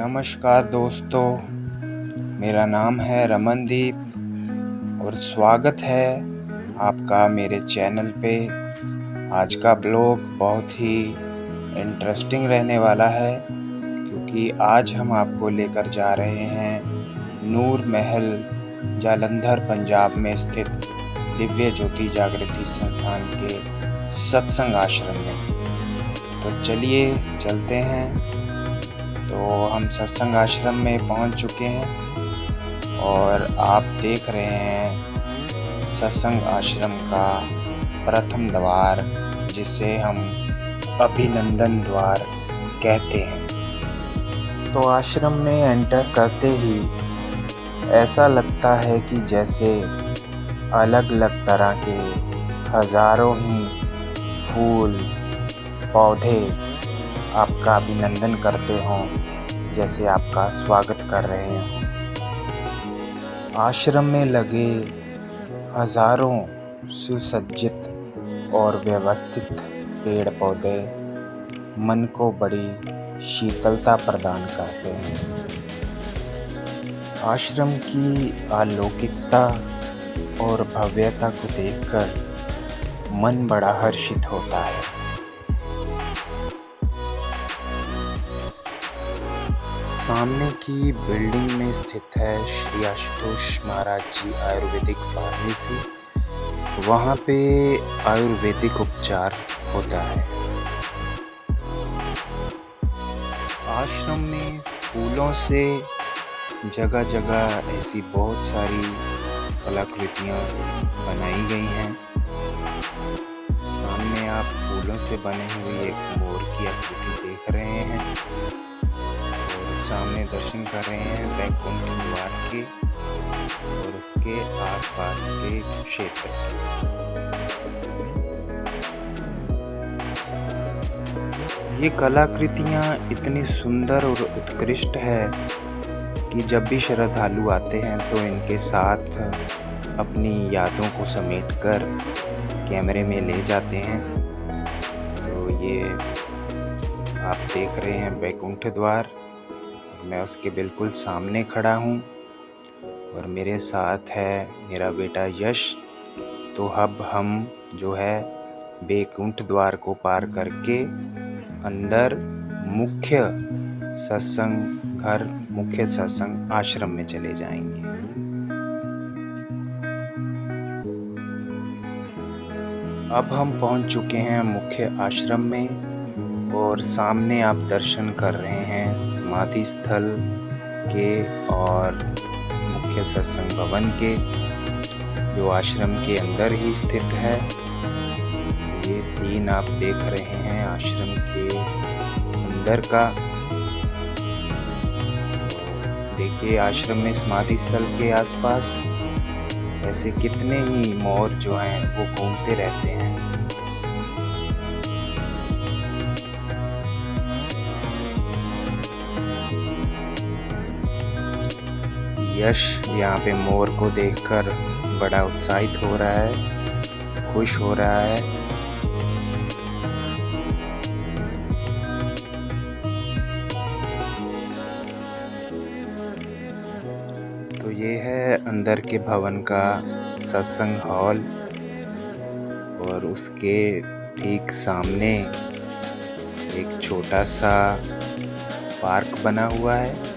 नमस्कार दोस्तों, मेरा नाम है रमनदीप और स्वागत है आपका मेरे चैनल पे। आज का ब्लॉग बहुत ही इंटरेस्टिंग रहने वाला है क्योंकि आज हम आपको लेकर जा रहे हैं नूर महल जालंधर पंजाब में स्थित दिव्य ज्योति जागृति संस्थान के सत्संग आश्रम में। तो चलिए चलते हैं। तो हम सत्संग आश्रम में पहुंच चुके हैं और आप देख रहे हैं सत्संग आश्रम का प्रथम द्वार, जिसे हम अभिनंदन द्वार कहते हैं। तो आश्रम में एंटर करते ही ऐसा लगता है कि जैसे अलग अलग तरह के हजारों ही फूल पौधे आपका अभिनंदन करते हों, जैसे आपका स्वागत कर रहे हैं। आश्रम में लगे हजारों सुसज्जित और व्यवस्थित पेड़ पौधे मन को बड़ी शीतलता प्रदान करते हैं। आश्रम की अलौकिकता और भव्यता को देखकर मन बड़ा हर्षित होता है। सामने की बिल्डिंग में स्थित है श्री आशुतोष महाराज जी आयुर्वेदिक फार्मेसी। वहाँ पे आयुर्वेदिक उपचार होता है। आश्रम में फूलों से जगह जगह ऐसी बहुत सारी कलाकृतियाँ बनाई गई हैं। सामने आप फूलों से बने हुई एक मोर की आकृति देख रहे हैं और सामने दर्शन कर रहे हैं बैकुंठ द्वार के और उसके आसपास के क्षेत्र के। ये कलाकृतियाँ इतनी सुंदर और उत्कृष्ट है कि जब भी श्रद्धालु आते हैं तो इनके साथ अपनी यादों को समेटकर कैमरे में ले जाते हैं। तो ये आप देख रहे हैं बैकुंठ द्वार, मैं उसके बिल्कुल सामने खड़ा हूँ और मेरे साथ है मेरा बेटा यश। तो अब हम जो है बैकुंठ द्वार को पार करके अंदर मुख्य सत्संग आश्रम में चले जाएंगे। अब हम पहुंच चुके हैं मुख्य आश्रम में और सामने आप दर्शन कर रहे हैं समाधि स्थल के और मुख्य सत्संग भवन के, जो आश्रम के अंदर ही स्थित है। तो ये सीन आप देख रहे हैं आश्रम के अंदर का। तो देखिए आश्रम में समाधि स्थल के आसपास ऐसे कितने ही मोर जो हैं वो घूमते रहते हैं। यश यहाँ पे मोर को देखकर बड़ा उत्साहित हो रहा है, खुश हो रहा है। तो ये है अंदर के भवन का सत्संग हॉल और उसके ठीक सामने एक छोटा सा पार्क बना हुआ है।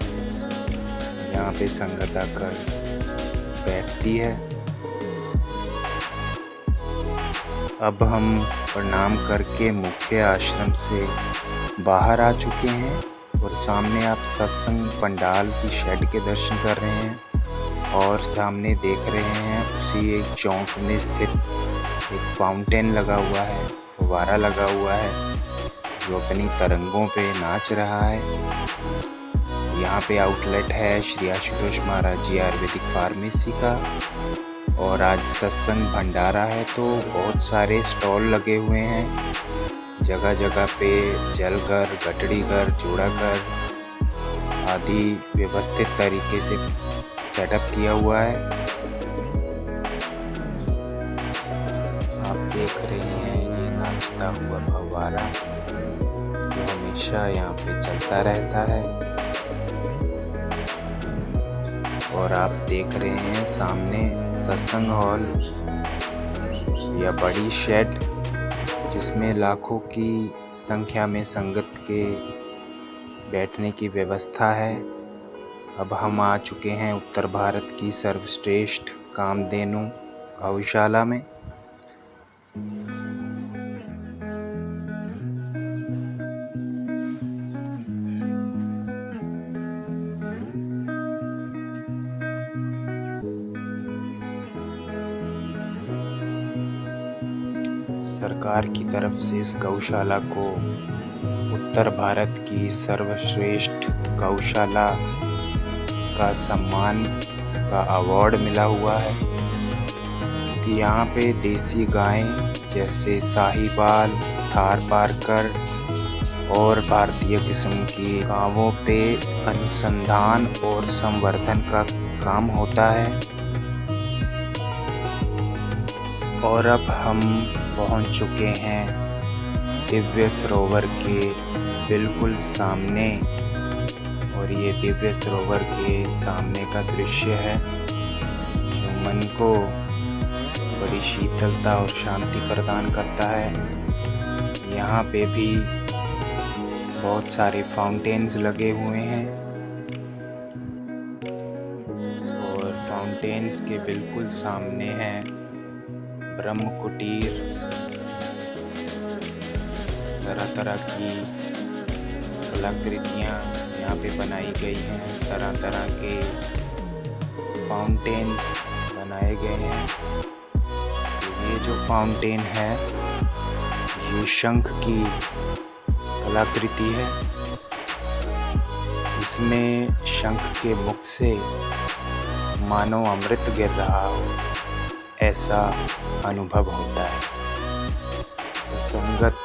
यहाँ पे संगत आकर बैठती है। अब हम प्रणाम करके मुख्य आश्रम से बाहर आ चुके हैं और सामने आप सत्संग पंडाल की शेड के दर्शन कर रहे हैं और सामने देख रहे हैं उसी एक चौक में स्थित एक फाउंटेन लगा हुआ है, फव्वारा लगा हुआ है जो अपनी तरंगों पे नाच रहा है। यहाँ पे आउटलेट है श्री आशुतोष महाराज जी आयुर्वेदिक फार्मेसी का और आज सत्संग भंडारा है, तो बहुत सारे स्टॉल लगे हुए हैं। जगह जगह पे जलघर, गठड़ी घर, जोड़ा घर आदि व्यवस्थित तरीके से सेटअप किया हुआ है। आप देख रहे हैं ये नाचता हुआ फव्वारा जो हमेशा यहाँ पे चलता रहता है। और आप देख रहे हैं सामने सत्संग हॉल या बड़ी शेड, जिसमें लाखों की संख्या में संगत के बैठने की व्यवस्था है। अब हम आ चुके हैं उत्तर भारत की सर्वश्रेष्ठ कामधेनु गौशाला में। सरकार की तरफ से इस गौशाला को उत्तर भारत की सर्वश्रेष्ठ गौशाला का सम्मान का अवार्ड मिला हुआ है, क्योंकि यहाँ पे देसी गायें जैसे साहिवाल, थारपारकर और भारतीय किस्म की गायों पे अनुसंधान और संवर्धन का काम होता है। और अब हम पहुंच चुके हैं दिव्य सरोवर के बिल्कुल सामने, और ये दिव्य सरोवर के सामने का दृश्य है जो मन को बड़ी शीतलता और शांति प्रदान करता है। यहाँ पे भी बहुत सारे फाउंटेन्स लगे हुए हैं और फाउंटेन्स के बिल्कुल सामने है ब्रह्म कुटीर। तरह तरह की कलाकृतियाँ यहाँ पे बनाई गई हैं, तरह तरह के फाउंटेन्स बनाए गए हैं। तो ये जो फाउंटेन है ये शंख की कलाकृति है। इसमें शंख के मुख से मानो अमृत गिर रहा हो, ऐसा अनुभव होता है। तो संगत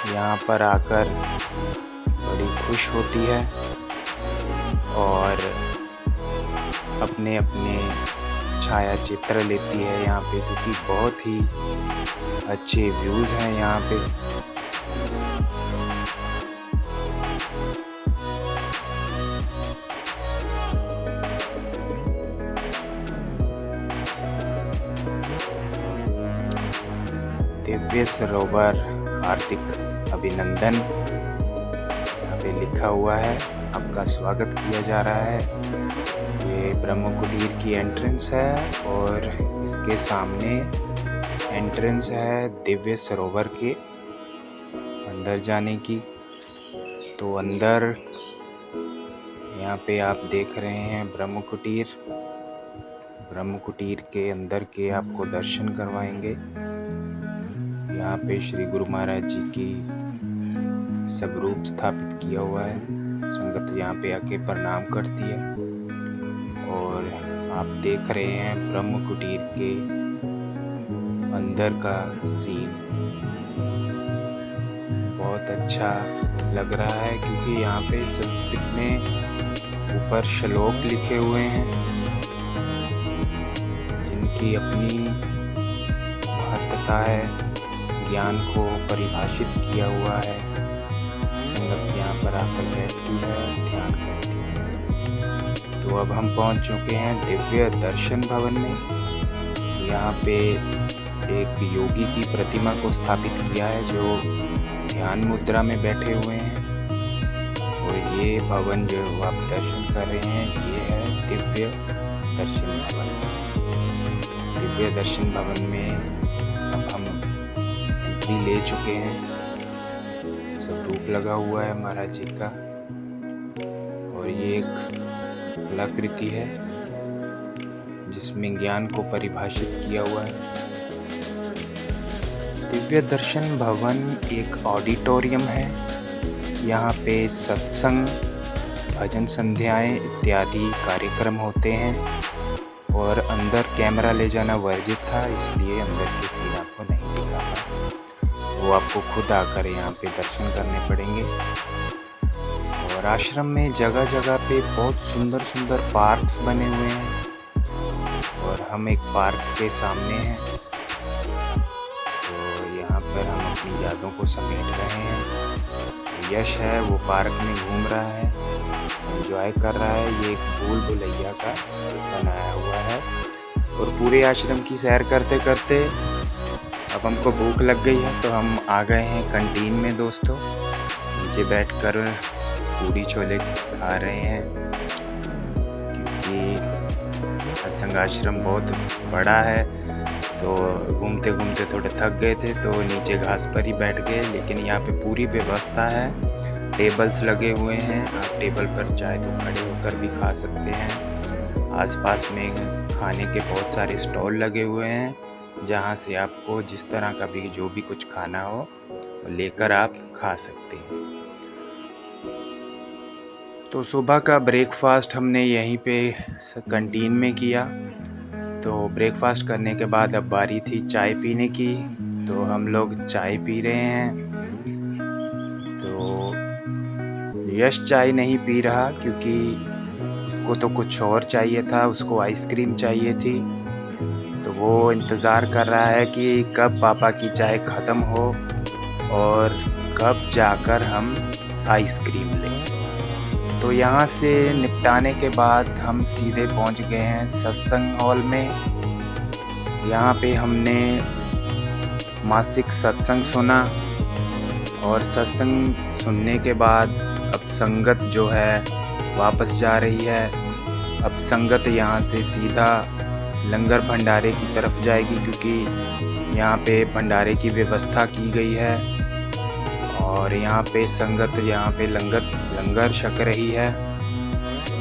यहाँ पर आकर बड़ी खुश होती है और अपने अपने छाया चित्र लेती है यहाँ पे, क्योंकि बहुत ही अच्छे व्यूज़ हैं यहाँ पे। दिव्य सरोवर हार्दिक अभिनंदन यहाँ पे लिखा हुआ है, आपका स्वागत किया जा रहा है। ये ब्रह्म कुटीर की एंट्रेंस है और इसके सामने एंट्रेंस है दिव्य सरोवर के अंदर जाने की। तो अंदर यहाँ पे आप देख रहे हैं ब्रह्म कुटीर। ब्रह्म कुटीर के अंदर के आपको दर्शन करवाएंगे। यहाँ पे श्री गुरु महाराज जी की स्वरूप स्थापित किया हुआ है। संगत यहाँ पे आके प्रणाम करती है और आप देख रहे हैं ब्रह्म कुटीर के अंदर का सीन। बहुत अच्छा लग रहा है, क्योंकि यहाँ पे संस्कृत में ऊपर श्लोक लिखे हुए हैं जिनकी अपनी महत्ता है, ज्ञान को परिभाषित किया हुआ है। संगत यहाँ पर आकर बैठती है, ध्यान करती है। तो अब हम पहुँच चुके हैं दिव्य दर्शन भवन में। यहाँ पे एक योगी की प्रतिमा को स्थापित किया है जो ध्यान मुद्रा में बैठे हुए हैं। और ये भवन जो आप दर्शन कर रहे हैं ये है दिव्य दर्शन भवन। दिव्य दर्शन भवन में अब हम एंट्री ले चुके हैं। सब रूप लगा हुआ है महाराज जी का, और ये एक कलाकृति है जिसमें ज्ञान को परिभाषित किया हुआ है। दिव्य दर्शन भवन एक ऑडिटोरियम है। यहाँ पे सत्संग, भजन संध्याएं इत्यादि कार्यक्रम होते हैं, और अंदर कैमरा ले जाना वर्जित था, इसलिए अंदर की सीन आपको नहीं दिखा पाया। वो आपको खुद आकर यहाँ पे दर्शन करने पड़ेंगे। और आश्रम में जगह जगह पे बहुत सुंदर सुंदर पार्क्स बने हुए हैं, और हम एक पार्क के सामने हैं। तो यहाँ पर हम अपनी यादों को समेट रहे हैं। यश है वो पार्क में घूम रहा है, एंजॉय कर रहा है। ये एक भूल भुलैया का बनाया हुआ है। और पूरे आश्रम की सैर करते करते अब हमको भूख लग गई है, तो हम आ गए हैं कैंटीन में दोस्तों। नीचे बैठकर पूड़ी छोले खा रहे हैं, क्योंकि सत्संग आश्रम बहुत बड़ा है, तो घूमते घूमते थोड़े थक गए थे, तो नीचे घास पर ही बैठ गए। लेकिन यहाँ पे पूरी व्यवस्था है, टेबल्स लगे हुए हैं, आप टेबल पर चाहे तो खड़े होकर भी खा सकते हैं। आसपास में खाने के बहुत सारे स्टॉल लगे हुए हैं, जहाँ से आपको जिस तरह का भी जो भी कुछ खाना हो लेकर आप खा सकते हैं। तो सुबह का ब्रेकफास्ट हमने यहीं पे कैंटीन में किया। तो ब्रेकफास्ट करने के बाद अब बारी थी चाय पीने की, तो हम लोग चाय पी रहे हैं। तो यश चाय नहीं पी रहा, क्योंकि उसको तो कुछ और चाहिए था, उसको आइसक्रीम चाहिए थी। तो वो इंतज़ार कर रहा है कि कब पापा की चाय ख़त्म हो और कब जाकर हम आइसक्रीम लें। तो यहाँ से निपटाने के बाद हम सीधे पहुँच गए हैं सत्संग हॉल में। यहाँ पे हमने मासिक सत्संग सुना, और सत्संग सुनने के बाद अब संगत जो है वापस जा रही है। अब संगत यहाँ से सीधा लंगर भंडारे की तरफ जाएगी, क्योंकि यहाँ पे भंडारे की व्यवस्था की गई है। और यहाँ पे संगत यहाँ पे लंगर छक रही है।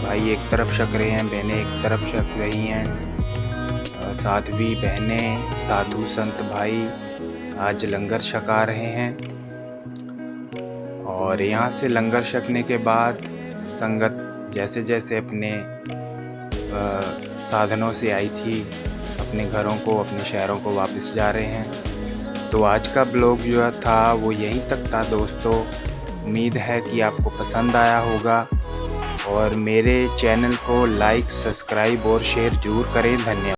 भाई एक तरफ छक रहे हैं, बहनें एक तरफ छक रही हैं। साध्वी बहनें, साधु संत भाई आज लंगर छका रहे हैं। और यहाँ से लंगर छकने के बाद संगत जैसे जैसे अपने साधनों से आई थी, अपने घरों को, अपने शहरों को वापस जा रहे हैं। तो आज का ब्लॉग जो था वो यहीं तक था दोस्तों। उम्मीद है कि आपको पसंद आया होगा, और मेरे चैनल को लाइक, सब्सक्राइब और शेयर ज़रूर करें। धन्यवाद।